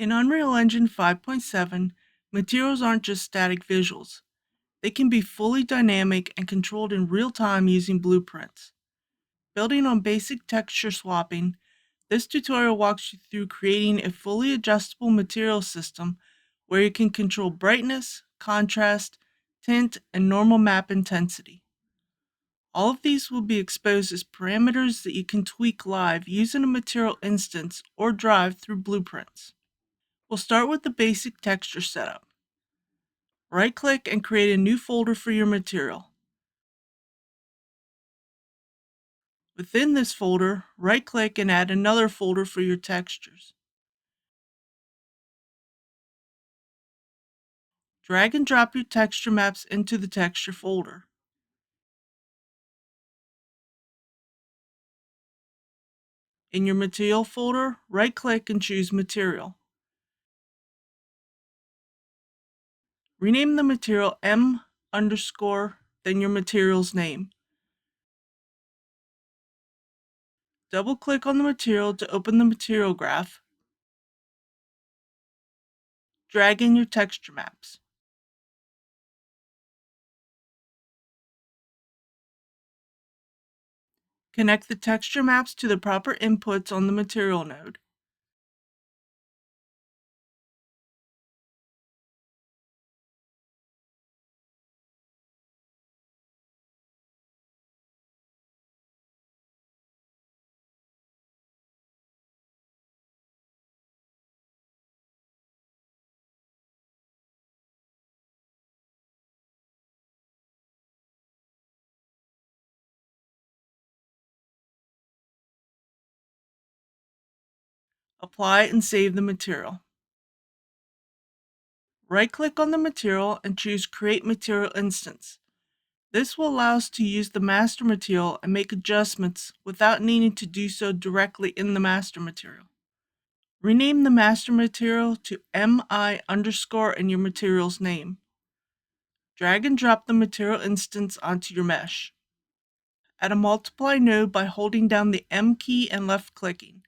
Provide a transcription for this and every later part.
In Unreal Engine 5.7, materials aren't just static visuals. They can be fully dynamic and controlled in real time using blueprints. Building on basic texture swapping, this tutorial walks you through creating a fully adjustable material system where you can control brightness, contrast, tint, and normal map intensity. All of these will be exposed as parameters that you can tweak live using a material instance or drive through blueprints. We'll start with the basic texture setup. Right-click and create a new folder for your material. Within this folder, right-click and add another folder for your textures. Drag and drop your texture maps into the texture folder. In your material folder, right-click and choose Material. Rename the material M_, then your material's name. Double-click on the material to open the material graph. Drag in your texture maps. Connect the texture maps to the proper inputs on the material node. Apply and save the material. Right-click on the material and choose Create Material Instance. This will allow us to use the master material and make adjustments without needing to do so directly in the master material. Rename the master material to MI_ and your material's name. Drag and drop the material instance onto your mesh. Add a multiply node by holding down the M key and left-clicking.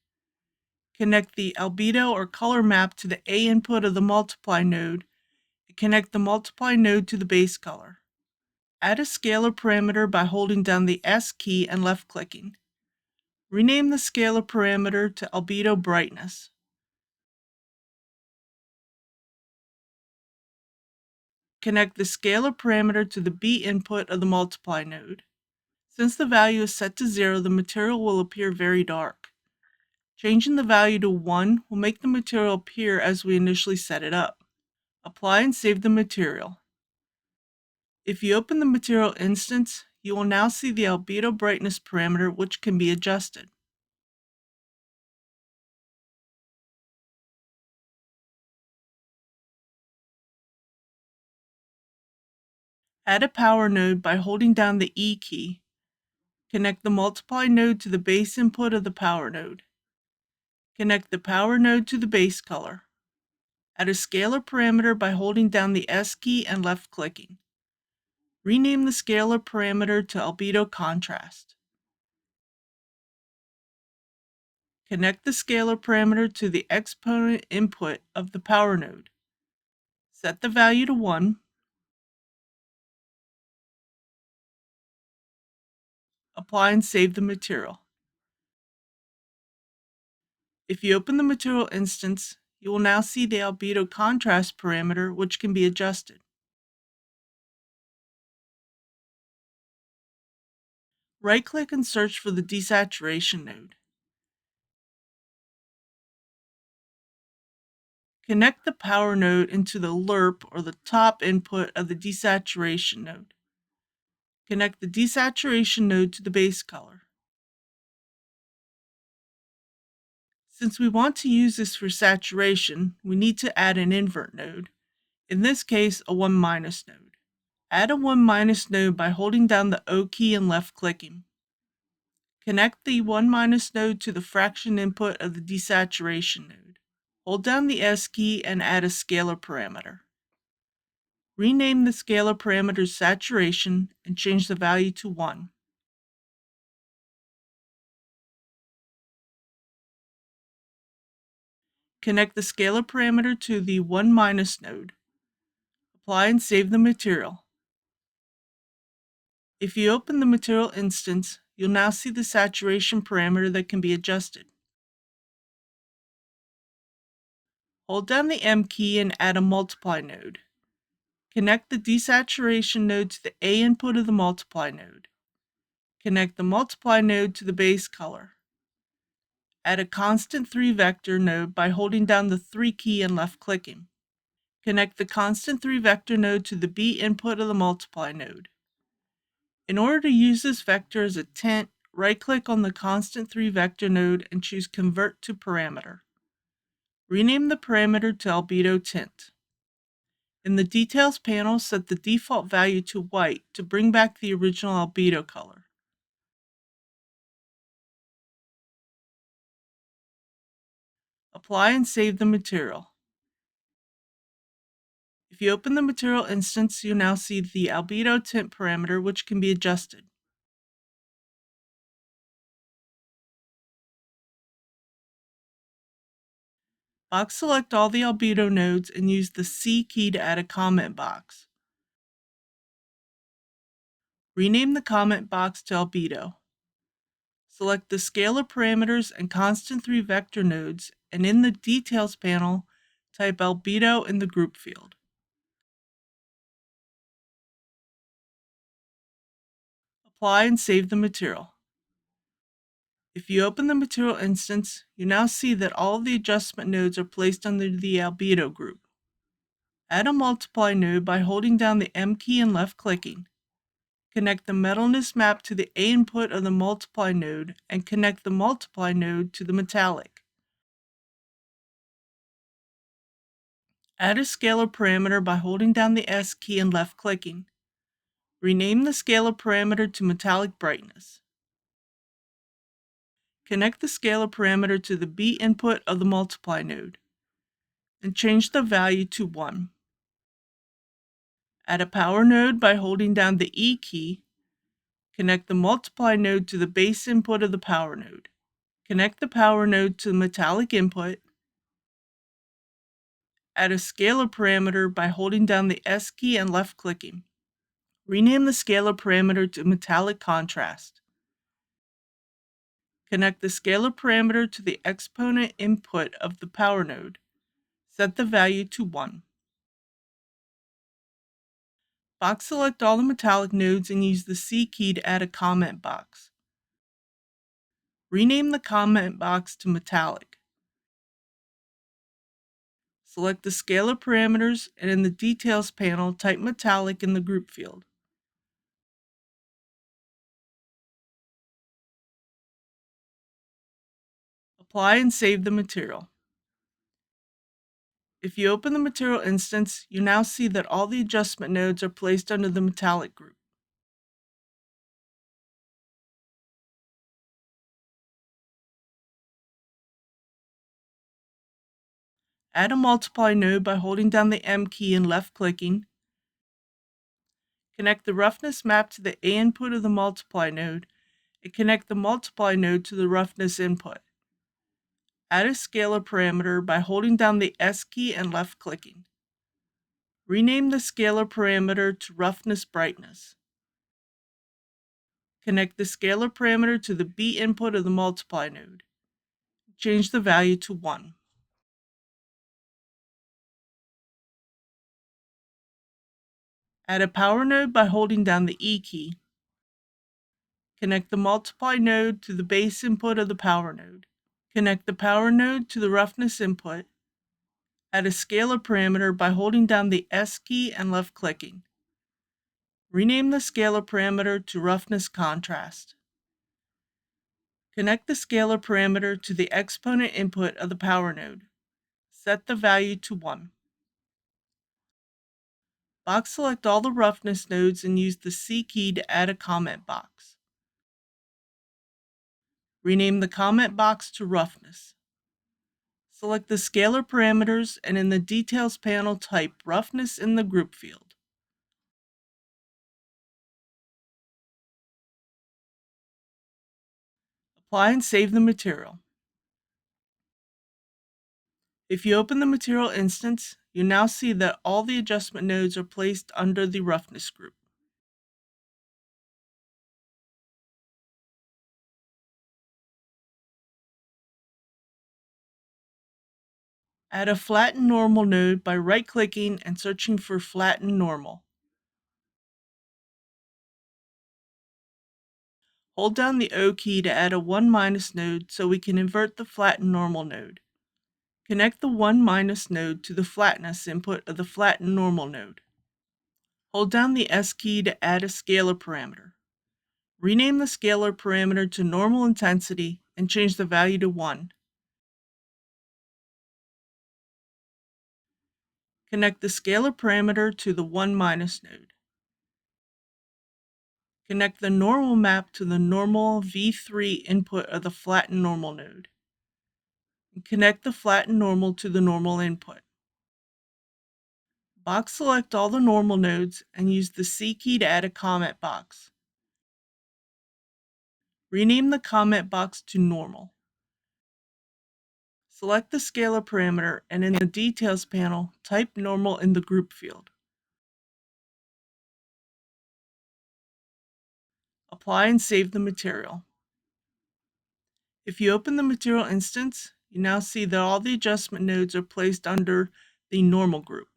Connect the albedo or color map to the A input of the multiply node, and connect the multiply node to the base color. Add a scalar parameter by holding down the S key and left-clicking. Rename the scalar parameter to albedo brightness. Connect the scalar parameter to the B input of the multiply node. Since the value is set to 0, the material will appear very dark. Changing the value to 1 will make the material appear as we initially set it up. Apply and save the material. If you open the material instance, you will now see the albedo brightness parameter, which can be adjusted. Add a power node by holding down the E key. Connect the multiply node to the base input of the power node. Connect the power node to the base color. Add a scalar parameter by holding down the S key and left-clicking. Rename the scalar parameter to albedo contrast. Connect the scalar parameter to the exponent input of the power node. Set the value to 1. Apply and save the material. If you open the material instance, you will now see the albedo contrast parameter, which can be adjusted. Right-click and search for the desaturation node. Connect the power node into the lerp or the top input of the desaturation node. Connect the desaturation node to the base color. Since we want to use this for saturation, we need to add an invert node, in this case a 1- node. Add a 1- node by holding down the O key and left-clicking. Connect the 1- node to the fraction input of the desaturation node. Hold down the S key and add a scalar parameter. Rename the scalar parameter saturation and change the value to 1. Connect the scalar parameter to the 1 node. Apply and save the material. If you open the material instance, you'll now see the saturation parameter that can be adjusted. Hold down the M key and add a multiply node. Connect the desaturation node to the A input of the multiply node. Connect the multiply node to the base color. Add a constant 3 vector node by holding down the 3 key and left-clicking. Connect the constant 3 vector node to the B input of the multiply node. In order to use this vector as a tint, right-click on the constant 3 vector node and choose Convert to Parameter. Rename the parameter to Albedo Tint. In the Details panel, set the default value to white to bring back the original albedo color. Apply and save the material. If you open the material instance, you now see the albedo tint parameter, which can be adjusted. Box select all the albedo nodes and use the C key to add a comment box. Rename the comment box to albedo. Select the scalar parameters and constant 3 vector nodes, and in the Details panel, type albedo in the group field. Apply and save the material. If you open the material instance, you now see that all of the adjustment nodes are placed under the albedo group. Add a multiply node by holding down the M key and left-clicking. Connect the metalness map to the A input of the multiply node and connect the multiply node to the metallic. Add a scalar parameter by holding down the S key and left-clicking. Rename the scalar parameter to metallic brightness. Connect the scalar parameter to the B input of the multiply node and change the value to 1. Add a power node by holding down the E key. Connect the multiply node to the base input of the power node. Connect the power node to the metallic input. Add a scalar parameter by holding down the S key and left-clicking. Rename the scalar parameter to metallic contrast. Connect the scalar parameter to the exponent input of the power node. Set the value to 1. Box select all the metallic nodes and use the C key to add a comment box. Rename the comment box to metallic. Select the scalar parameters and in the Details panel, type metallic in the group field. Apply and save the material. If you open the material instance, you now see that all the adjustment nodes are placed under the metallic group. Add a multiply node by holding down the M key and left-clicking. Connect the roughness map to the A input of the multiply node and connect the multiply node to the roughness input. Add a scalar parameter by holding down the S key and left-clicking. Rename the scalar parameter to roughness brightness. Connect the scalar parameter to the B input of the multiply node. Change the value to 1. Add a power node by holding down the E key. Connect the multiply node to the base input of the power node. Connect the power node to the roughness input. Add a scalar parameter by holding down the S key and left-clicking. Rename the scalar parameter to roughness contrast. Connect the scalar parameter to the exponent input of the power node. Set the value to 1. Box select all the roughness nodes and use the C key to add a comment box. Rename the comment box to roughness. Select the scalar parameters and in the Details panel type roughness in the group field. Apply and save the material. If you open the material instance, you now see that all the adjustment nodes are placed under the roughness group. Add a flatten normal node by right-clicking and searching for flatten normal. Hold down the O key to add a 1- node so we can invert the flatten normal node. Connect the 1- node to the flatness input of the flatten normal node. Hold down the S key to add a scalar parameter. Rename the scalar parameter to normal intensity and change the value to 1. Connect the scalar parameter to the 1- node. Connect the normal map to the normal V3 input of the flatten normal node. Connect the flatten normal to the normal input. Box select all the normal nodes and use the C key to add a comment box. Rename the comment box to normal. Select the scalar parameter and in the Details panel, type normal in the group field. Apply and save the material. If you open the material instance, you now see that all the adjustment nodes are placed under the normal group.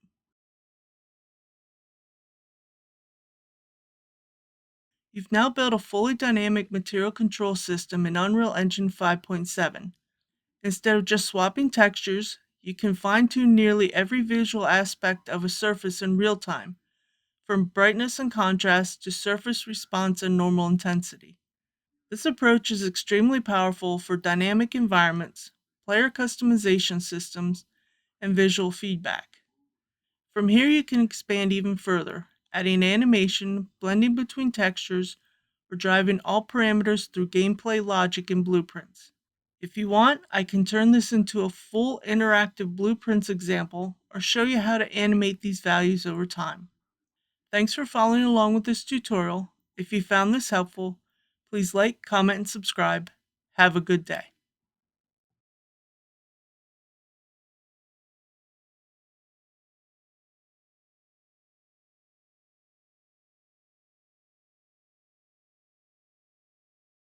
You've now built a fully dynamic material control system in Unreal Engine 5.7. Instead of just swapping textures, you can fine-tune nearly every visual aspect of a surface in real time, from brightness and contrast to surface response and normal intensity. This approach is extremely powerful for dynamic environments, player customization systems, and visual feedback. From here you can expand even further, adding animation, blending between textures, or driving all parameters through gameplay logic and blueprints. If you want, I can turn this into a full interactive blueprints example or show you how to animate these values over time. Thanks for following along with this tutorial. If you found this helpful, please like, comment, and subscribe. Have a good day.